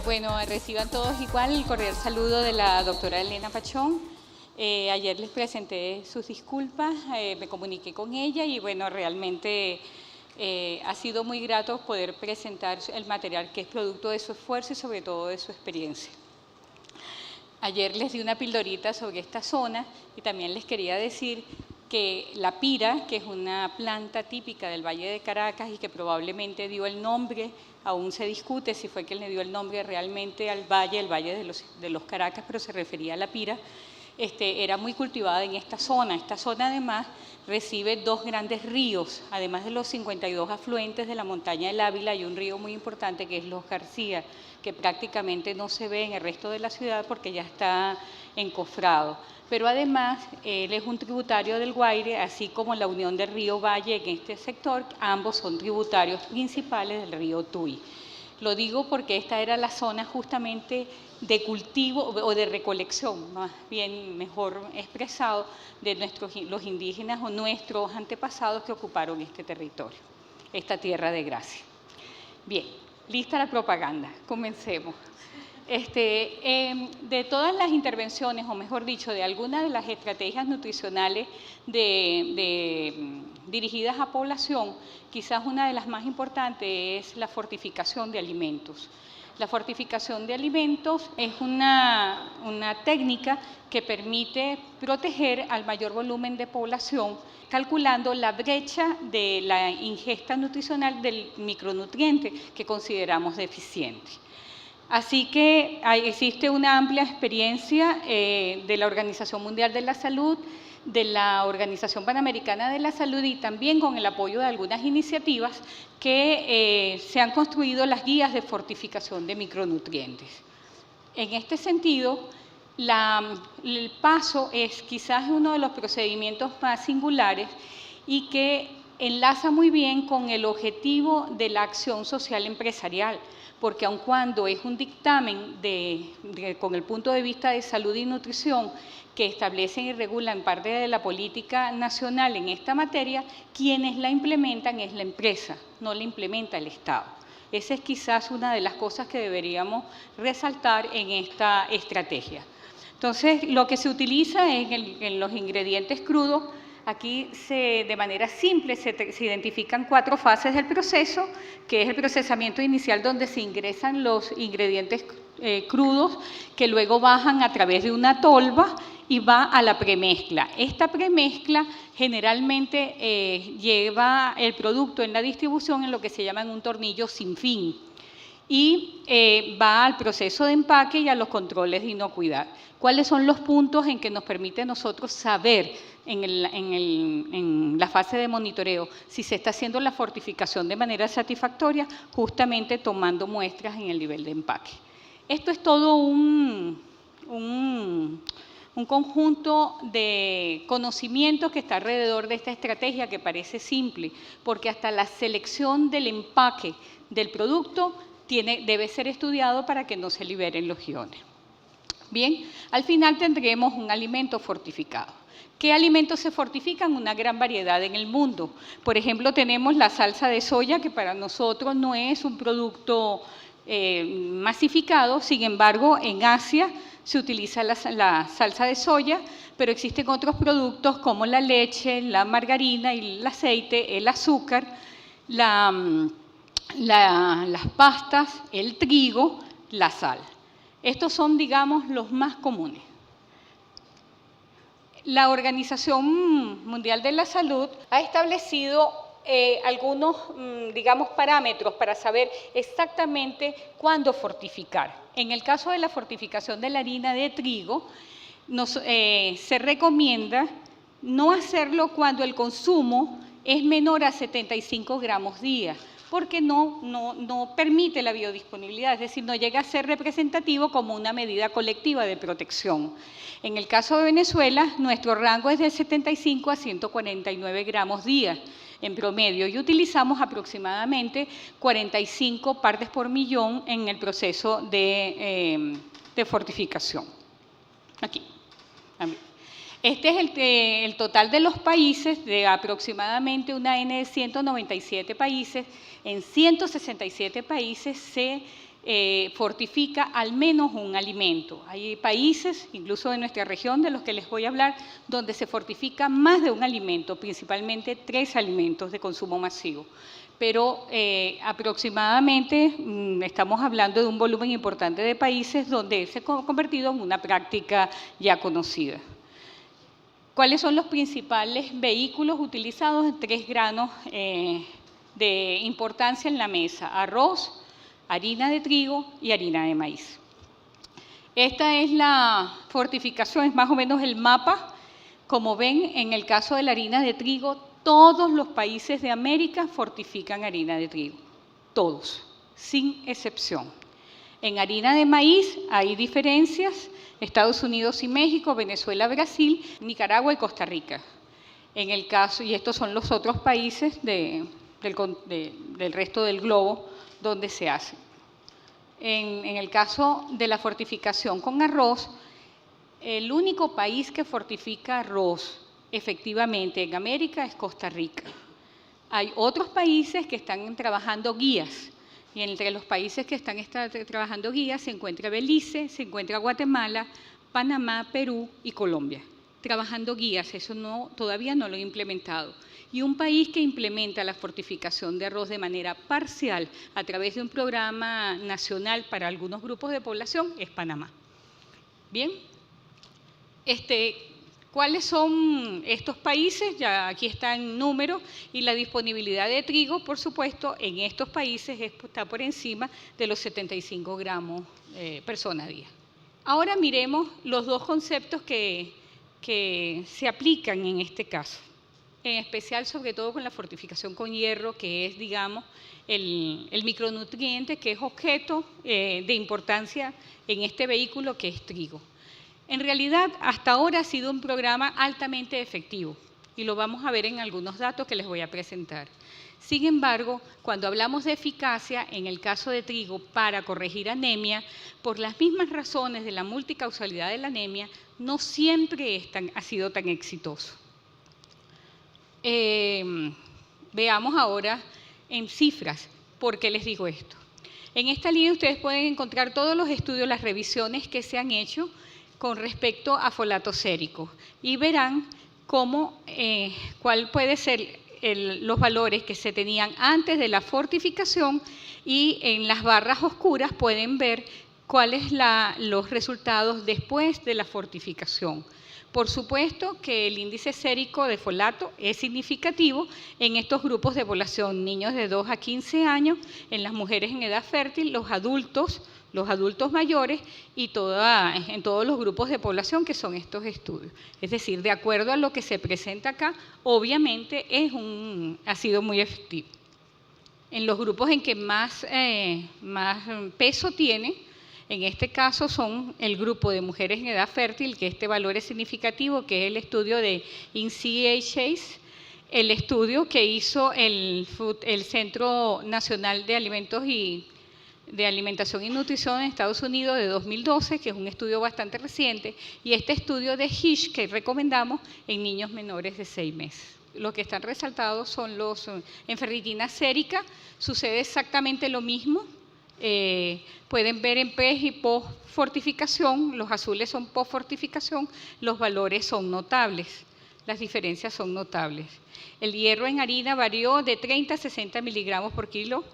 Bueno, reciban todos igual el cordial saludo de la doctora Elena Pachón. Ayer les presenté sus disculpas, me comuniqué con ella y bueno, realmente ha sido muy grato poder presentar el material que es producto de su esfuerzo y sobre todo de su experiencia. Ayer les di una pildorita sobre esta zona y también les quería decir que la pira, que es una planta típica del Valle de Caracas y que probablemente dio el nombre, aún se discute si fue que le dio el nombre realmente al valle, el Valle de los Caracas, pero se refería a la pira, era muy cultivada en esta zona. Esta zona además recibe dos grandes ríos, además de los 52 afluentes de la montaña del Ávila, hay un río muy importante que es Los García, que prácticamente no se ve en el resto de la ciudad porque ya está encofrado. Pero además, él es un tributario del Guaire, así como la unión del río Valle en este sector, ambos son tributarios principales del río Tuy. Lo digo porque esta era la zona justamente de cultivo o de recolección, más bien mejor expresado, de los indígenas o nuestros antepasados que ocuparon este territorio, esta tierra de gracia. Bien, lista la propaganda, comencemos. De todas las intervenciones, o mejor dicho, de algunas de las estrategias nutricionales dirigidas a población, quizás una de las más importantes es la fortificación de alimentos. La fortificación de alimentos es una técnica que permite proteger al mayor volumen de población, calculando la brecha de la ingesta nutricional del micronutriente que consideramos deficiente. Así que existe una amplia experiencia de la Organización Mundial de la Salud, de la Organización Panamericana de la Salud y también con el apoyo de algunas iniciativas que se han construido las guías de fortificación de micronutrientes. En este sentido, el paso es quizás uno de los procedimientos más singulares y que enlaza muy bien con el objetivo de la acción social empresarial, porque aun cuando es un dictamen con el punto de vista de salud y nutrición que establecen y regulan parte de la política nacional en esta materia, quienes la implementan es la empresa, no la implementa el Estado. Esa es quizás una de las cosas que deberíamos resaltar en esta estrategia. Entonces, lo que se utiliza en los ingredientes crudos, aquí de manera simple se identifican 4 fases del proceso, que es el procesamiento inicial donde se ingresan los ingredientes crudos que luego bajan a través de una tolva y va a la premezcla. Esta premezcla generalmente lleva el producto en la distribución en lo que se llama un tornillo sin fin y va al proceso de empaque y a los controles de inocuidad. ¿Cuáles son los puntos en que nos permite a nosotros saber en la fase de monitoreo si se está haciendo la fortificación de manera satisfactoria? Justamente tomando muestras en el nivel de empaque. Esto es todo un conjunto de conocimientos que está alrededor de esta estrategia que parece simple, porque hasta la selección del empaque del producto debe ser estudiado para que no se liberen los iones. Bien, al final tendremos un alimento fortificado. ¿Qué alimentos se fortifican? Una gran variedad en el mundo. Por ejemplo, tenemos la salsa de soya, que para nosotros no es un producto masificado, sin embargo, en Asia se utiliza la salsa de soya, pero existen otros productos como la leche, la margarina, el aceite, el azúcar, las pastas, el trigo, la sal. Estos son, digamos, los más comunes. La Organización Mundial de la Salud ha establecido algunos, digamos, parámetros para saber exactamente cuándo fortificar. En el caso de la fortificación de la harina de trigo, se recomienda no hacerlo cuando el consumo es menor a 75 gramos día, porque no permite la biodisponibilidad, es decir, no llega a ser representativo como una medida colectiva de protección. En el caso de Venezuela, nuestro rango es de 75 a 149 gramos día en promedio y utilizamos aproximadamente 45 partes por millón en el proceso de fortificación. Aquí. Este es el total de los países, de aproximadamente una N de 197 países. En 167 países se fortifica al menos un alimento. Hay países, incluso de nuestra región, de los que les voy a hablar, donde se fortifica más de un alimento, principalmente 3 alimentos de consumo masivo. Pero aproximadamente estamos hablando de un volumen importante de países donde se ha convertido en una práctica ya conocida. ¿Cuáles son los principales vehículos utilizados en 3 granos de importancia en la mesa? Arroz, harina de trigo y harina de maíz. Esta es la fortificación, es más o menos el mapa. Como ven, en el caso de la harina de trigo, todos los países de América fortifican harina de trigo, todos, sin excepción. En harina de maíz hay diferencias, Estados Unidos y México, Venezuela, Brasil, Nicaragua y Costa Rica. En el caso, y estos son los otros países del resto del globo donde se hace. En el caso de la fortificación con arroz, el único país que fortifica arroz efectivamente en América es Costa Rica. Hay otros países que están trabajando guías, y entre los países que están trabajando guías se encuentra Belice, se encuentra Guatemala, Panamá, Perú y Colombia. Trabajando guías, eso todavía no lo he implementado. Y un país que implementa la fortificación de arroz de manera parcial a través de un programa nacional para algunos grupos de población es Panamá. Bien, ¿cuáles son estos países? Ya aquí está en número, y la disponibilidad de trigo, por supuesto, en estos países está por encima de los 75 gramos persona día. Ahora miremos los 2 conceptos que se aplican en este caso, en especial sobre todo con la fortificación con hierro, que es, digamos, el micronutriente que es objeto de importancia en este vehículo que es trigo. En realidad, hasta ahora ha sido un programa altamente efectivo y lo vamos a ver en algunos datos que les voy a presentar. Sin embargo, cuando hablamos de eficacia, en el caso de trigo, para corregir anemia, por las mismas razones de la multicausalidad de la anemia, no siempre ha sido tan exitoso. Veamos ahora en cifras por qué les digo esto. En esta línea ustedes pueden encontrar todos los estudios, las revisiones que se han hecho con respecto a folato sérico, y verán cuál puede ser los valores que se tenían antes de la fortificación, y en las barras oscuras pueden ver cuáles los resultados después de la fortificación. Por supuesto que el índice sérico de folato es significativo en estos grupos de población, niños de 2 a 15 años, en las mujeres en edad fértil, los adultos mayores y en todos los grupos de población que son estos estudios. Es decir, de acuerdo a lo que se presenta acá, obviamente ha sido muy efectivo. En los grupos en que más peso tiene, en este caso son el grupo de mujeres en edad fértil, que este valor es significativo, que es el estudio de INCI Chase, el estudio que hizo el Centro Nacional de Alimentos y de Alimentación y Nutrición en Estados Unidos de 2012, que es un estudio bastante reciente, y este estudio de HISH que recomendamos en niños menores de 6 meses. Lo que están resaltados son en ferritina sérica, sucede exactamente lo mismo. Pueden ver en pre y post fortificación, los azules son post fortificación, los valores son notables, las diferencias son notables. El hierro en harina varió de 30 a 60 miligramos por kilo,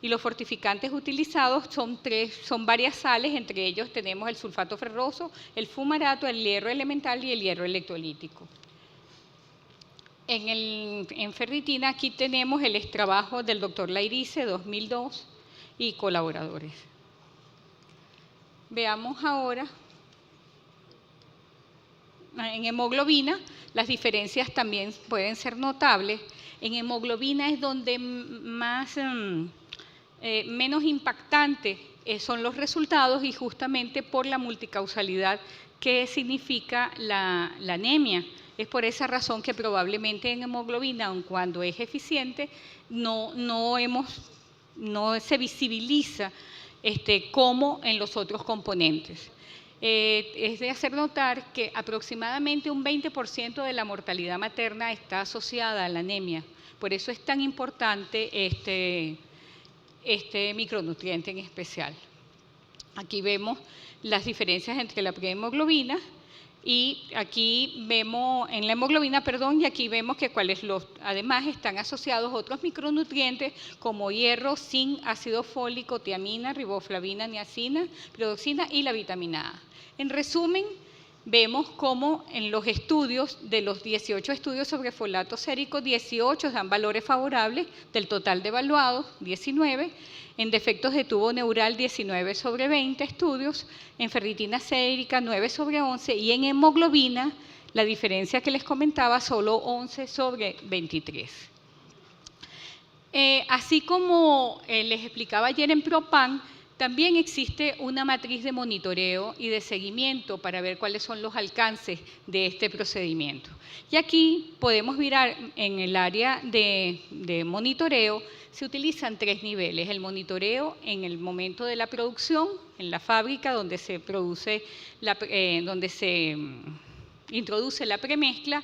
y los fortificantes utilizados son varias sales, entre ellos tenemos el sulfato ferroso, el fumarato, el hierro elemental y el hierro electrolítico. En ferritina aquí tenemos el trabajo del doctor Lairice, 2002, y colaboradores. Veamos ahora, en hemoglobina, las diferencias también pueden ser notables. En hemoglobina es donde menos impactante son los resultados, y justamente por la multicausalidad que significa la anemia. Es por esa razón que probablemente en hemoglobina, aun cuando es eficiente, no se visibiliza como en los otros componentes. Es de hacer notar que aproximadamente un 20% de la mortalidad materna está asociada a la anemia. Por eso es tan importante este micronutriente en especial. Aquí vemos las diferencias entre la prehemoglobina y aquí vemos en la hemoglobina, y aquí vemos que además están asociados otros micronutrientes como hierro, zinc, ácido fólico, tiamina, riboflavina, niacina, pyridoxina y la vitamina A. En resumen, vemos cómo en los estudios, de los 18 estudios sobre folato sérico, 18 dan valores favorables, del total de evaluados, 19, en defectos de tubo neural, 19 sobre 20 estudios, en ferritina sérica, 9 sobre 11, y en hemoglobina, la diferencia que les comentaba, solo 11 sobre 23. Así como les explicaba ayer en ProPan, también existe una matriz de monitoreo y de seguimiento para ver cuáles son los alcances de este procedimiento. Y aquí podemos mirar en el área de monitoreo, se utilizan 3 niveles. El monitoreo en el momento de la producción, en la fábrica donde se introduce la premezcla.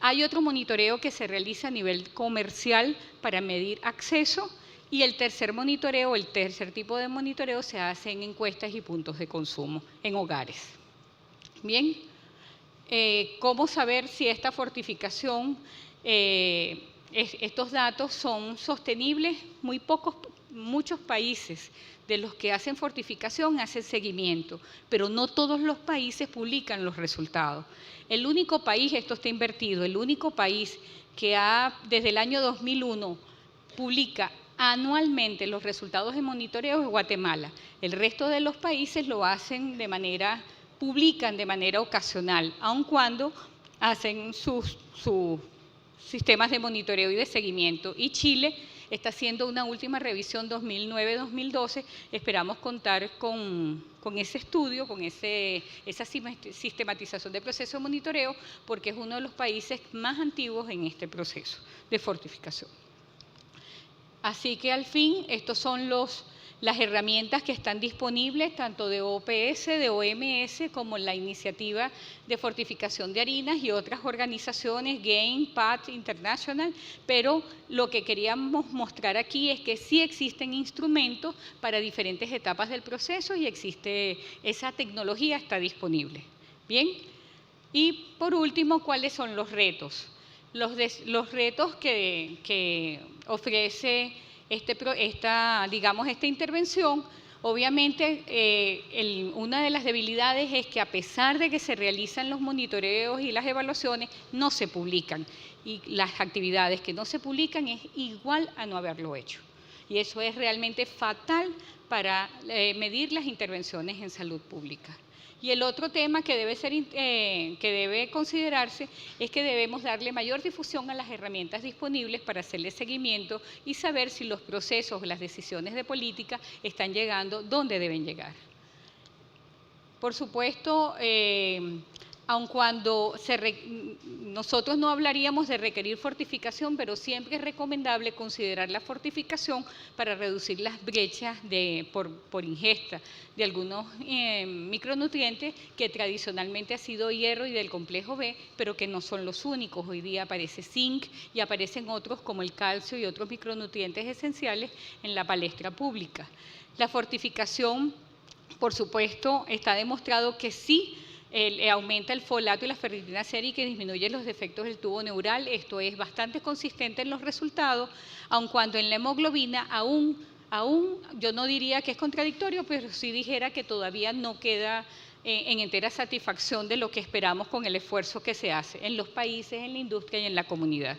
Hay otro monitoreo que se realiza a nivel comercial para medir acceso. Y el tercer monitoreo, el tercer tipo de monitoreo, se hace en encuestas y puntos de consumo en hogares. Bien, ¿cómo saber si esta fortificación, estos datos son sostenibles? Muchos países de los que hacen fortificación hacen seguimiento, pero no todos los países publican los resultados. El único país, esto está invertido, el único país que desde el año 2001 publica anualmente los resultados de monitoreo es Guatemala. El resto de los países lo hacen publican de manera ocasional, aun cuando hacen sus sistemas de monitoreo y de seguimiento. Y Chile está haciendo una última revisión 2009-2012. Esperamos contar con ese estudio, con esa sistematización de proceso de monitoreo, porque es uno de los países más antiguos en este proceso de fortificación. Así que al fin, estas son las herramientas que están disponibles, tanto de OPS, de OMS, como la iniciativa de fortificación de harinas y otras organizaciones, GAIN, PAT International, pero lo que queríamos mostrar aquí es que sí existen instrumentos para diferentes etapas del proceso y esa tecnología está disponible. Bien, y por último, ¿cuáles son los retos? Los retos que ofrece esta intervención, obviamente una de las debilidades es que a pesar de que se realizan los monitoreos y las evaluaciones, no se publican. Y las actividades que no se publican es igual a no haberlo hecho. Y eso es realmente fatal para medir las intervenciones en salud pública. Y el otro tema que debe considerarse es que debemos darle mayor difusión a las herramientas disponibles para hacerle seguimiento y saber si los procesos o las decisiones de política están llegando donde deben llegar. Por supuesto, aun cuando nosotros no hablaríamos de requerir fortificación, pero siempre es recomendable considerar la fortificación para reducir las brechas por ingesta de algunos micronutrientes que tradicionalmente ha sido hierro y del complejo B, pero que no son los únicos. Hoy día aparece zinc y aparecen otros como el calcio y otros micronutrientes esenciales en la palestra pública. La fortificación, por supuesto, está demostrado que sí, aumenta el folato y la ferritina sérica y disminuye los defectos del tubo neural. Esto es bastante consistente en los resultados, aun cuando en la hemoglobina aún yo no diría que es contradictorio, pero sí dijera que todavía no queda en entera satisfacción de lo que esperamos con el esfuerzo que se hace en los países, en la industria y en la comunidad.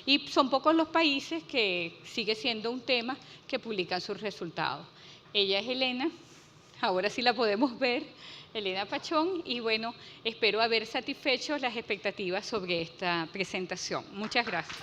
Y son pocos los países que sigue siendo un tema que publican sus resultados. Ella es Elena, ahora sí la podemos ver. Elena Pachón, y bueno, espero haber satisfecho las expectativas sobre esta presentación. Muchas gracias.